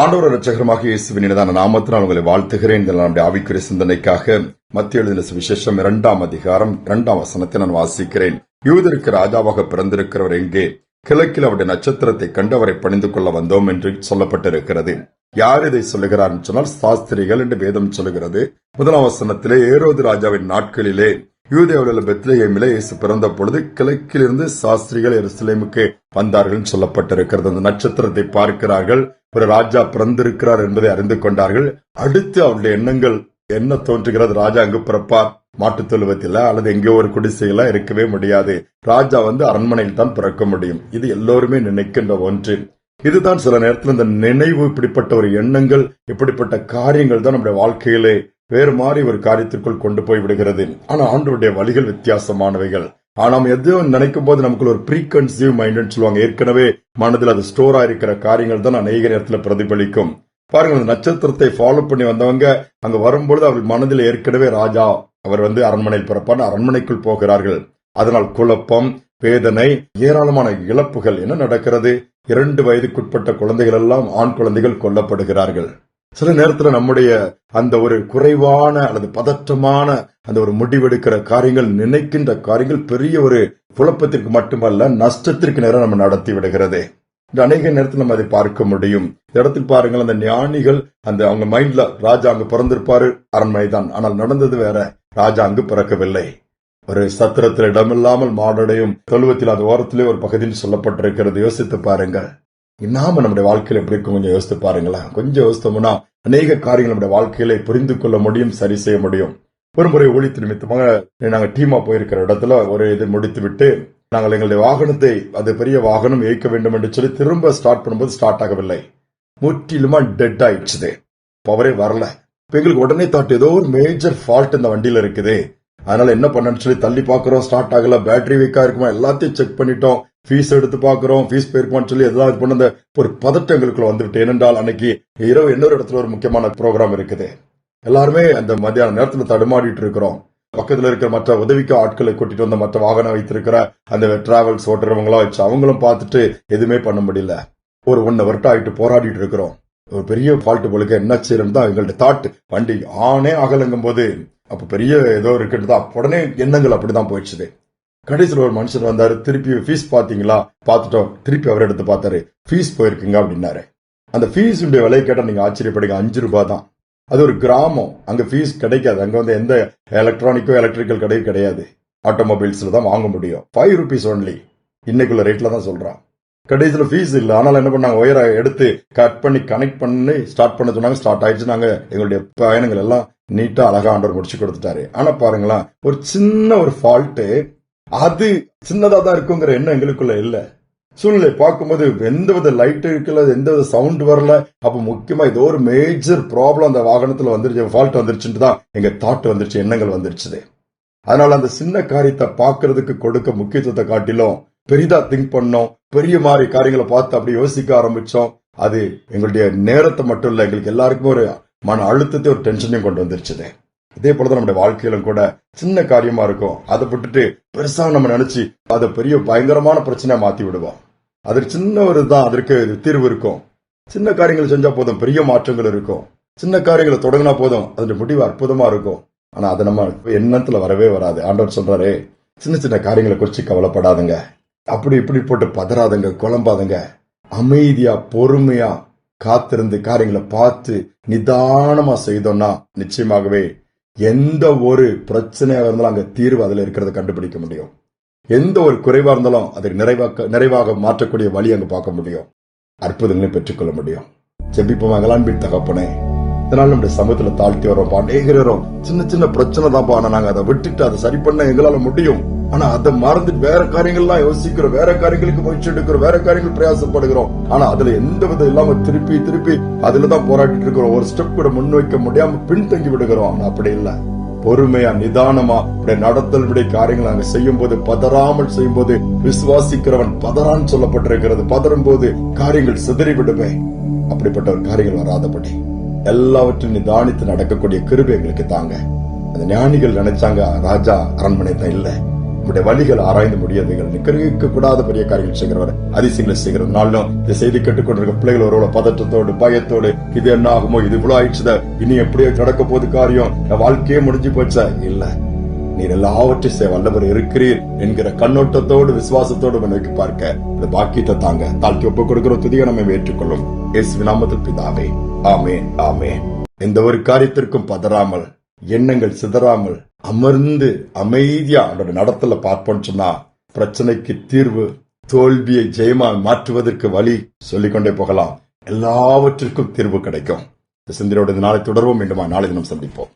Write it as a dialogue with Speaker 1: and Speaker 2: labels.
Speaker 1: ஆண்டவர் இரட்சகருமாக இயேசுவின் இனிதான நாமத்தினால் உங்களை வாழ்த்துகிறேன். நம்முடைய ஆவிக்குரிய சிந்தனைக்காக மத்திய எழுதின சுவிசேஷம் 2ஆம் அதிகாரம் 2ஆம் வசனத்தை நான் வாசிக்கிறேன். யூதருக்கு ராஜாவாக பிறந்திருக்கிறவர் எங்கே? கிழக்கில் அவருடைய நட்சத்திரத்தை கண்டு அவரை பணிந்து கொள்ள வந்தோம் என்று சொல்லப்பட்டிருக்கிறது. யார் இதை சொல்லுகிறார் என்று சொன்னால் சாஸ்திரிகள் என்று வேதம் சொல்லுகிறது. 1ஆம் வசனத்திலே ஏரோது ராஜாவின் நாட்களிலே யூதேயாவில் உள்ள பெத்லகேமிலே இயேசு பிறந்த பொழுது கிழக்கிலிருந்து சாஸ்திரிகள் எருசலேமுக்கு வந்தார்கள் சொல்லப்பட்டிருக்கிறது. அந்த நட்சத்திரத்தை பார்க்கிறார்கள், ஒரு ராஜா பிறந்திருக்கிறார் என்பதை அறிந்து கொண்டார்கள். அடுத்து அவருடைய எண்ணங்கள் என்ன தோன்றுகிறது? ராஜா அங்கு பிறப்பார், மாட்டுத் தொழுவத்தில் அல்லது எங்கேயோ ஒரு குடிசையில இருக்கவே முடியாது. ராஜா அரண்மனையில் தான் பிறக்க முடியும். இது எல்லோருமே நினைக்கின்ற ஒன்று. இதுதான் சில நேரத்தில் இந்த நினைவு, இப்படிப்பட்ட ஒரு எண்ணங்கள், இப்படிப்பட்ட காரியங்கள் தான் நம்முடைய வாழ்க்கையிலே வேறு மாதிரி ஒரு காரியத்திற்குள் கொண்டு போய் விடுகிறது. ஆனா ஆண்டவருடைய வழிகள் வித்தியாசமானவைகள். ஆனா நாம் எதுவும் நினைக்கும் போது நமக்கு ஒரு ப்ரீகன்சீவ் மைண்ட் சொல்லுவாங்க. ஏற்கனவே மனதில் அது ஸ்டோர் ஆயிருக்கிற காரியங்கள் தான் அநேக நேரத்தில் பிரதிபலிக்கும். பாருங்க, அந்த நட்சத்திரத்தை ஃபாலோ பண்ணி வந்தவங்க அங்க வரும்பொழுது அவர்கள் மனதில் ஏற்கனவே ராஜா அவர் அரண்மனையில் பிறப்பார், அரண்மனைக்குள் போகிறார்கள். அதனால் குழப்பம், வேதனை, ஏராளமான இழப்புகள். என்ன நடக்கிறது? 2 வயதுக்குட்பட்ட குழந்தைகள் எல்லாம், ஆண் குழந்தைகள் கொல்லப்படுகிறார்கள். சில நேரத்துல நம்முடைய அந்த ஒரு குறைவான அல்லது பதற்றமான அந்த ஒரு முடிவெடுக்கிற காரியங்கள், நினைக்கின்ற காரியங்கள் பெரிய ஒரு குழப்பத்திற்கு மட்டுமல்ல, நஷ்டத்திற்கு நேரம் நம்ம நடத்தி விடுகிறது. இந்த அநேக நேரத்தில் நம்ம அதை பார்க்க முடியும். இந்த இடத்தில் பாருங்கள், அந்த ஞானிகள் அவங்க மைண்ட்ல ராஜா அங்கு பிறந்திருப்பாரு, அரண்மனை தான். ஆனால் நடந்தது வேற. ராஜா அங்கு பிறக்கவில்லை. ஒரு சத்திரத்தில் இடமில்லாமல் மாடடையும் தொழுவத்தில் அந்த ஓரத்திலே ஒரு பகுதியில் சொல்லப்பட்டிருக்கிறது. யோசித்து பாருங்க. நாம நம்முடைய வாழ்க்கையில எப்படி இருக்கும் கொஞ்சம் யோசித்து பாருங்களேன். கொஞ்சம் யோசித்தோம்னா அநேக காரியங்கள் நம்முடைய வாழ்க்கையில புரிந்து கொள்ள முடியும், சரி செய்ய முடியும். ஒரு முறை ஊழியத்து நிமித்தமாக நாங்க டீமா போயிருக்கிற இடத்துல ஒரு இது முடித்து விட்டு நாங்கள் எங்களுடைய வாகனத்தை, அது பெரிய வாகனம், இயக்க வேண்டும் என்று சொல்லி திரும்ப ஸ்டார்ட் பண்ணும்போது ஸ்டார்ட் ஆகவில்லை. முற்றிலுமா டெட் ஆயிடுச்சு. பவரே வரல. எங்களுக்கு உடனே தாட் ஏதோ ஒரு மேஜர் ஃபால்ட் இந்த வண்டியில இருக்குது. அதனால என்ன பண்ணு சொல்லி தள்ளி பாக்குறோம், ஸ்டார்ட் ஆகல. பேட்டரி வீக்கா இருக்குமா, எல்லாத்தையும் செக் பண்ணிட்டோம். ஃபீஸ் எடுத்து பாக்குறோம், ஃபீஸ் போயிருக்குமான்னு சொல்லி எல்லாம் இது பண்ண ஒரு பதட்டம் எங்களுக்குள்ள வந்துவிட்டு. ஏனென்றால் அன்னைக்கு இரவு இன்னொரு இடத்துல ஒரு முக்கியமான ப்ரோக்ராம் இருக்குது. எல்லாருமே அந்த மத்தியான நேரத்துல தடுமாடிட்டு இருக்கிறோம். பக்கத்துல இருக்கிற மற்ற உதவிக்கு ஆட்களை கூட்டிட்டு வந்த மற்ற வாகனம் வைத்திருக்கிற அந்த டிராவல்ஸ் ஓட்டுறவங்களா வச்சு அவங்களும் பார்த்துட்டு எதுவுமே பண்ண முடியல. ஒரு 1 வருடம் ஆயிட்டு போராடிட்டு இருக்கிறோம். ஒரு பெரிய ஃபால்ட் போலுக்கு என்ன செய்யணும் தான் எங்கள்ட்ட தாட். வண்டி ஆனே ஆகலங்கும் போது அப்ப பெரிய ஏதோ இருக்குன்றதா உடனே எண்ணங்கள் அப்படிதான் போயிடுச்சு. கடைசியில் ஒரு மனுஷன் வந்தாரு. திருப்பி ஃபீஸ் பாத்தீங்களா? பாத்துட்டோம். திருப்பி அவர் எடுத்து பார்த்தாரு. ஃபீஸ் போயிருக்குங்க அப்படின்னாரு. அந்த ஃபீஸ் விலை கேட்டா நீங்க ஆச்சரியப்படுங்க, 5 ரூபாய் தான். அது ஒரு கிராமம், அங்க ஃபீஸ் கிடைக்காது. அங்க எந்த எலக்ட்ரானிக்கோ எலக்ட்ரிக்கல் கடையும் கிடையாது. ஆட்டோமொபைல்ஸ்ல தான் வாங்க முடியும். 5 rupees ஒன்லி. இன்னைக்குள்ள ரேட்ல தான் சொல்றான். கடைசியில் ஃபீஸ் இல்ல. ஆனால் என்ன பண்ணாங்க, ஒயரை எடுத்து கட் பண்ணி கனெக்ட் பண்ணி ஸ்டார்ட் பண்ண சொன்னாங்க. ஸ்டார்ட் ஆயிடுச்சு. நாங்க எங்களுடைய பயணங்கள் எல்லாம் நீட்டா அழகா ஆண்டவர் முடிச்சு கொடுத்துட்டாரு. ஆனா பாருங்களா, ஒரு சின்ன ஒரு ஃபால்ட், அது சின்னதா தான் இருக்குங்கிற எண்ணம் எங்களுக்குள்ள இல்ல. சூழ்நிலை பார்க்கும்போது எந்தவித லைட் இருக்கல, எந்தவித சவுண்ட் வரல. அப்ப முக்கியமா ஏதோ ஒரு மேஜர் ப்ராப்ளம் அந்த வாகனத்துல வந்துருச்சு, ஃபால்ட் வந்துருச்சுட்டு தான் எங்க தாட் வந்துருச்சு, எண்ணங்கள் வந்துருச்சு. அதனால அந்த சின்ன காரியத்தை பாக்குறதுக்கு கொடுக்க முக்கியத்துவத்தை காட்டிலும் பெரிதா திங்க் பண்ணோம். பெரிய மாதிரி காரியங்களை பார்த்து அப்படி யோசிக்க ஆரம்பிச்சோம். அது எங்களுடைய நேரத்தை மட்டும் இல்ல, எங்களுக்கு எல்லாருக்குமே ஒரு மன அழுத்தத்தை, ஒரு டென்ஷனையும் கொண்டு வந்துருச்சு. இதே போலதான் நம்முடைய வாழ்க்கையிலும் கூட சின்ன காரியமா இருக்கும். அதை விட்டுட்டு பெருசா நம்ம நினைச்சு அதை பெரிய பயங்கரமான பிரச்சனையா மாத்தி விடுவோம். அதற்கு சின்ன ஒரு தான் அதற்கு தீர்வு இருக்கும். சின்ன காரியங்கள் செஞ்சா போதும், பெரிய மாற்றங்கள் இருக்கும். சின்ன காரியங்களை தொடங்கினா போதும், அதோட முடிவு அற்புதமா இருக்கும். ஆனா அது நம்ம எண்ணத்துல வரவே வராது. ஆண்டவர் சொல்றாரு, சின்ன சின்ன காரியங்களை குறிச்சு கவலைப்படாதுங்க, அப்படி இப்படி போட்டு பதறாதுங்க, குழம்பாதுங்க. அமைதியா பொறுமையா காத்திருந்து காரியங்களை பார்த்து நிதானமா செய்தோம்னா நிச்சயமாகவே எந்த ஒரு பிரச்சனையா இருந்தாலும் அங்க தீர்வு அதுல இருக்கிறத கண்டுபிடிக்க முடியும். எந்த ஒரு குறைவா இருந்தாலும் அதை நிறைவாக மாற்றக்கூடிய வழி அங்க பார்க்க முடியும். அற்புதங்களை பெற்றுக்கொள்ள முடியும். ஜெபிப்போம். அங்கலான்பின் தகப்பனே, இதனால நம்முடைய சமூகத்துல தாழ்த்தி வரோம். அநேகரும் சின்ன சின்ன பிரச்சனை தான். ஆனா நாங்க அதை விட்டுட்டு அதை சரி பண்ண எங்களால முடியும். ஆனா அதை மறந்துட்டு வேற காரியங்கள்லாம் யோசிக்கிறோம், வேற காரியங்களுக்கு முயற்சி எடுக்கிறோம், வேற காரியங்கள் பிரயாசப்படுகிறோம். ஆனா அதுல எந்த விதம் இல்லாம திருப்பி திருப்பி அதுலதான் போராடிட்டு இருக்கிறோம். ஒரு ஸ்டெப் கூட முன்வைக்க முடியாம பின்தங்கி விடுகிறோம். ஆனா அப்படி இல்ல, பொறுமையா நிதானமா நடத்தல் விட காரியங்கள் நாங்க செய்யும் போது, பதறாமல் செய்யும் போது, விசுவாசிக்கிறவன் பதறான்னு சொல்லப்பட்டிருக்கிறது. பதறும் போது காரியங்கள் சிதறி விடுமே. அப்படிப்பட்ட ஒரு காரியங்கள் வராதபடி எல்லாவற்றையும் நிதானித்து நடக்கக்கூடிய கிருபை எங்களுக்கு தாங்க. அந்த ஞானிகள் நினைச்சாங்க ராஜா அரண்மனை தான் இல்ல, உங்களுடைய வழிகள் ஆராய்ந்து முடியாதீர்கள். நிகழ்க்க கூடாத பெரிய காரியங்கள் செய்கிறவர், அதிசயங்களை செய்கிறது. நாளும் இந்த செய்தி கேட்டுக்கொண்டிருக்க பிள்ளைகள் ஒருவளவு பதற்றத்தோடு, பயத்தோடு, இது என்ன ஆகுமோ, இது இவ்வளவு ஆயிடுச்சுத, இனி எப்படியோ நடக்க போது காரியம், என் வாழ்க்கையே முடிஞ்சு போச்சா? இல்ல, நீர் எல்லாவற்றையும் செய்ய வல்லவர் இருக்கிறீர் என்கிற கண்ணோட்டத்தோடு, விசுவாசத்தோடு நோக்கி பார்க்க இந்த பாக்கியத்தை தாங்க. தாழ்த்தி ஒப்புக் கொடுக்கிற துதியை நம்ம ஏற்றுக்கொள்ளும் இயேசுவின் நாமத்தில் பிதாவே, ஆமென், ஆமென். எந்த ஒரு காரியத்திற்கும் பதறாமல், எண்ணங்கள் சிதறாமல், அமர்ந்து அமைதியா அவருடைய நடத்தல பார்ப்போம்னு சொன்னா பிரச்சனைக்கு தீர்வு, தோல்வியை ஜெயமா மாற்றுவதற்கு வழி சொல்லிக்கொண்டே போகலாம். எல்லாவற்றிற்கும் தீர்வு கிடைக்கும். இந்த சிந்தனையோட நாளை தொடர்வோம். மீண்டும் நாளை தினம் சந்திப்போம்.